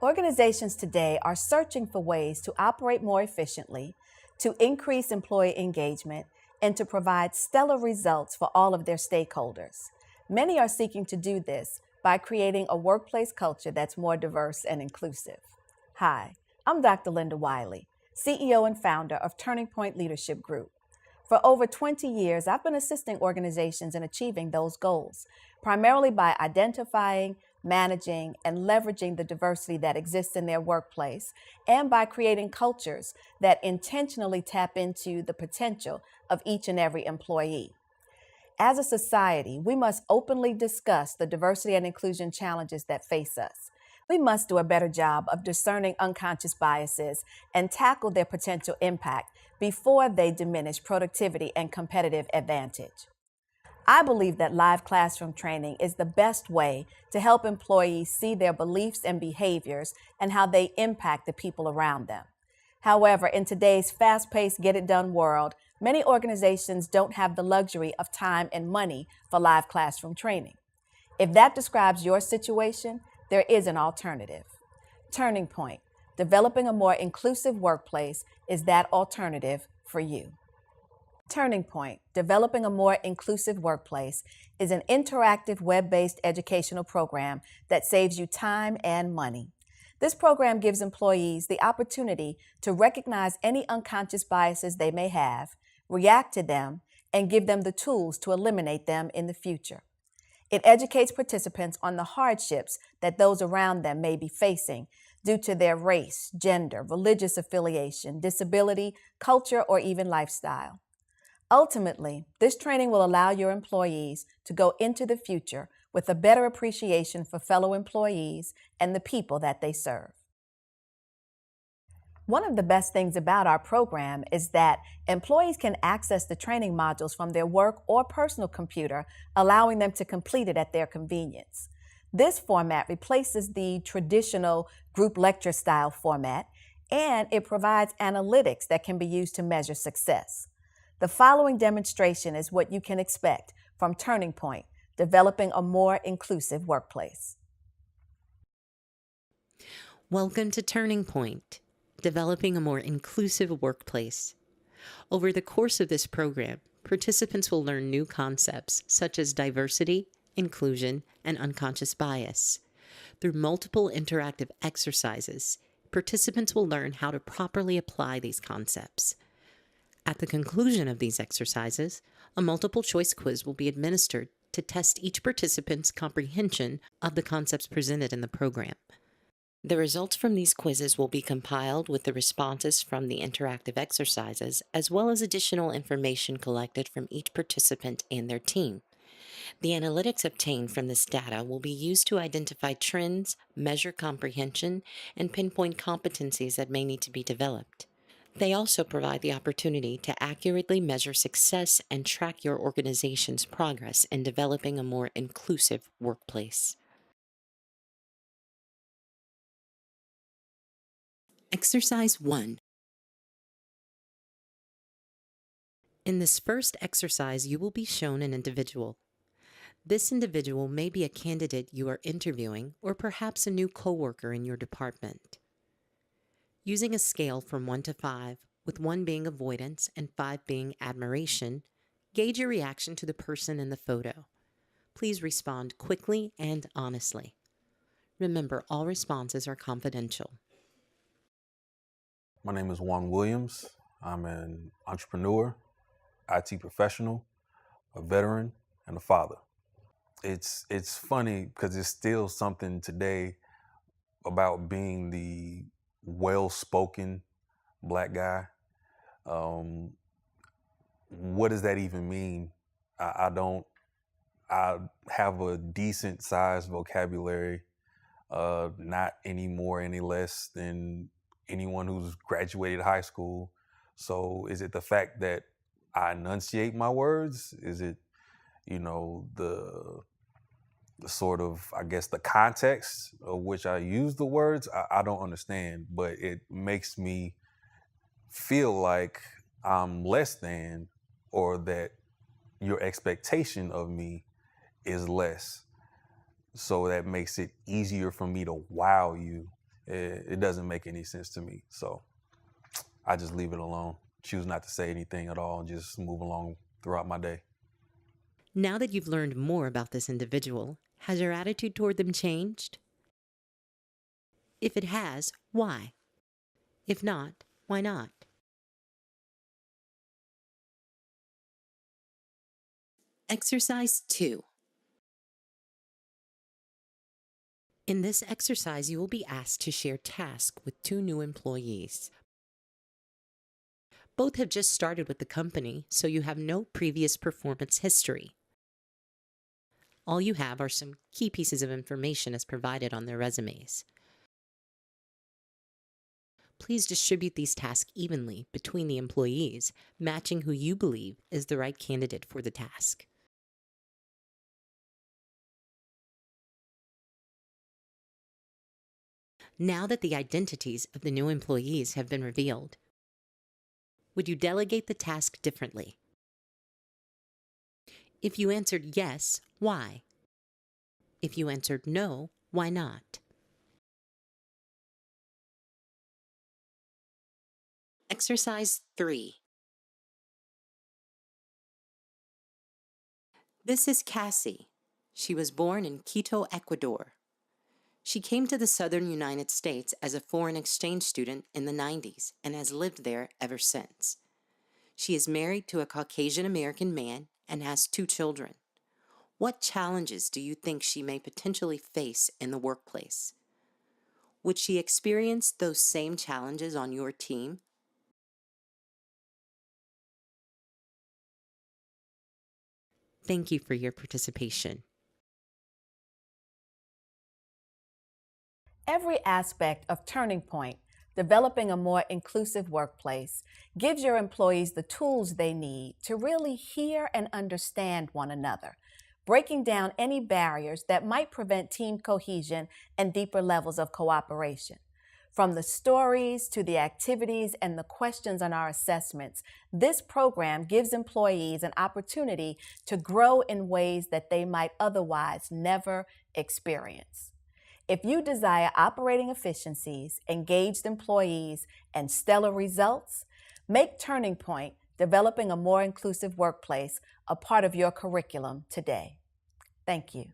Organizations today are searching for ways to operate more efficiently, to increase employee engagement, and to provide stellar results for all of their stakeholders. Many are seeking to do this by creating a workplace culture that's more diverse and inclusive. Hi, I'm Dr. Linda Wiley, CEO and founder of Turning Point Leadership Group. For over 20 years, I've been assisting organizations in achieving those goals, primarily by identifying, managing, and leveraging the diversity that exists in their workplace, and by creating cultures that intentionally tap into the potential of each and every employee. As a society, we must openly discuss the diversity and inclusion challenges that face us. We must do a better job of discerning unconscious biases and tackle their potential impact before they diminish productivity and competitive advantage. I believe that live classroom training is the best way to help employees see their beliefs and behaviors and how they impact the people around them. However, in today's fast-paced, get-it-done world, many organizations don't have the luxury of time and money for live classroom training. If that describes your situation, there is an alternative. Turning Point, developing a more inclusive workplace, is that alternative for you. Turning Point, developing a more inclusive workplace, is an interactive web-based educational program that saves you time and money. This program gives employees the opportunity to recognize any unconscious biases they may have, react to them, and give them the tools to eliminate them in the future. It educates participants on the hardships that those around them may be facing due to their race, gender, religious affiliation, disability, culture, or even lifestyle. Ultimately, this training will allow your employees to go into the future with a better appreciation for fellow employees and the people that they serve. One of the best things about our program is that employees can access the training modules from their work or personal computer, allowing them to complete it at their convenience. This format replaces the traditional group lecture style format, and it provides analytics that can be used to measure success. The following demonstration is what you can expect from Turning Point, developing a more inclusive workplace. Welcome to Turning Point, developing a more inclusive workplace. Over the course of this program, participants will learn new concepts such as diversity, inclusion, and unconscious bias. Through multiple interactive exercises, participants will learn how to properly apply these concepts. At the conclusion of these exercises, a multiple-choice quiz will be administered to test each participant's comprehension of the concepts presented in the program. The results from these quizzes will be compiled with the responses from the interactive exercises, as well as additional information collected from each participant and their team. The analytics obtained from this data will be used to identify trends, measure comprehension, and pinpoint competencies that may need to be developed. They also provide the opportunity to accurately measure success and track your organization's progress in developing a more inclusive workplace. Exercise 1. In this first exercise, you will be shown an individual. This individual may be a candidate you are interviewing or perhaps a new coworker in your department. Using a scale from 1 to 5, with 1 being avoidance and 5 being admiration, gauge your reaction to the person in the photo. Please respond quickly and honestly. Remember, all responses are confidential. My name is Juan Williams. I'm an entrepreneur, IT professional, a veteran, and a father. It's funny because it's still something today about being the well-spoken Black guy. What does that even mean? I have a decent sized vocabulary, not any more, any less than anyone who's graduated high school. So is it the fact that I enunciate my words? Is it, the sort of, I guess, the context of which I use the words? I don't understand, but it makes me feel like I'm less than, or that your expectation of me is less. So that makes it easier for me to wow you it doesn't make any sense to me. So I just leave it alone, choose not to say anything at all, and just move along throughout my day. Now that you've learned more about this individual, has your attitude toward them changed? If it has, why? If not, why not? Exercise 2. In this exercise, you will be asked to share tasks with 2 new employees. Both have just started with the company, so you have no previous performance history. All you have are some key pieces of information as provided on their resumes. Please distribute these tasks evenly between the employees, matching who you believe is the right candidate for the task. Now that the identities of the new employees have been revealed, would you delegate the task differently? If you answered yes, why? If you answered no, why not? Exercise 3. This is Cassie. She was born in Quito, Ecuador. She came to the southern United States as a foreign exchange student in the 90s and has lived there ever since. She is married to a Caucasian American man and has 2 children. What challenges do you think she may potentially face in the workplace? Would she experience those same challenges on your team? Thank you for your participation. Every aspect of Turning Point, developing a more inclusive workplace, gives your employees the tools they need to really hear and understand one another, breaking down any barriers that might prevent team cohesion and deeper levels of cooperation. From the stories to the activities and the questions on our assessments, this program gives employees an opportunity to grow in ways that they might otherwise never experience. If you desire operating efficiencies, engaged employees, and stellar results, make Turning Point, developing a more inclusive workplace, a part of your curriculum today. Thank you.